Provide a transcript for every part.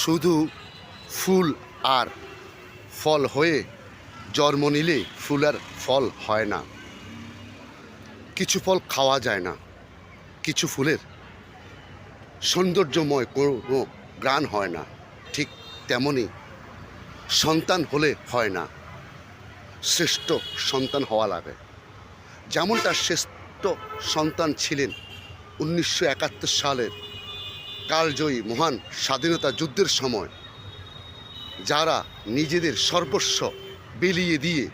শুধু ফুল আর ফল হয়ে জন্ম নিলে ফুল আর ফল হয় না। কিছু ফল খাওয়া যায় না, কিছু ফুলের সৌন্দর্যময় কোনো গ্রাণ হয় না। ঠিক তেমনই সন্তান হলে হয় না, শ্রেষ্ঠ সন্তান হওয়া লাগে। যেমনটা শ্রেষ্ঠ সন্তান ছিলেন 1971 সালের কালজয়ী মহান স্বাধীনতা যুদ্ধের সময়, যারা নিজেদের সর্বস্ব বিলিয়ে দিয়ে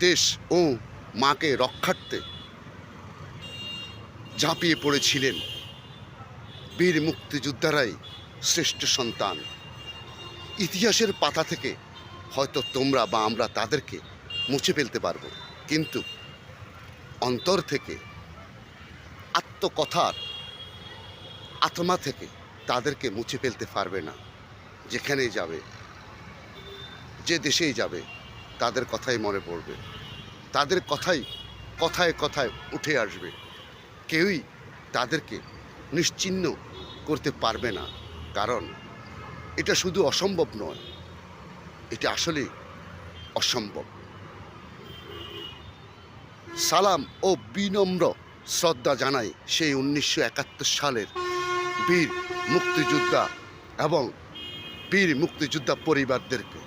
দেশ ও মাকে রক্ষার্থে ঝাঁপিয়ে পড়েছিলেন। বীর মুক্তিযোদ্ধারাই শ্রেষ্ঠ সন্তান। ইতিহাসের পাতা থেকে হয়তো তোমরা বা আমরা তাদেরকে মুছে ফেলতে পারবো, কিন্তু অন্তর থেকে, আত্মকথার আত্মা থেকে তাদেরকে মুছে ফেলতে পারবে না। যেখানেই যাবে, যে দেশেই যাবে, তাদের কথাই মনে পড়বে, তাদের কথাই কথায় কথায় উঠে আসবে। কেউই তাদেরকে নিশ্চিহ্ন করতে পারবে না, কারণ এটা শুধু অসম্ভব নয়, এটা আসলে অসম্ভব। সালাম ও বিনম্র শ্রদ্ধা জানাই সেই 1971 সালের বীর মুক্তিযোদ্ধা এবং বীর মুক্তিযোদ্ধা পরিবারদেরকে।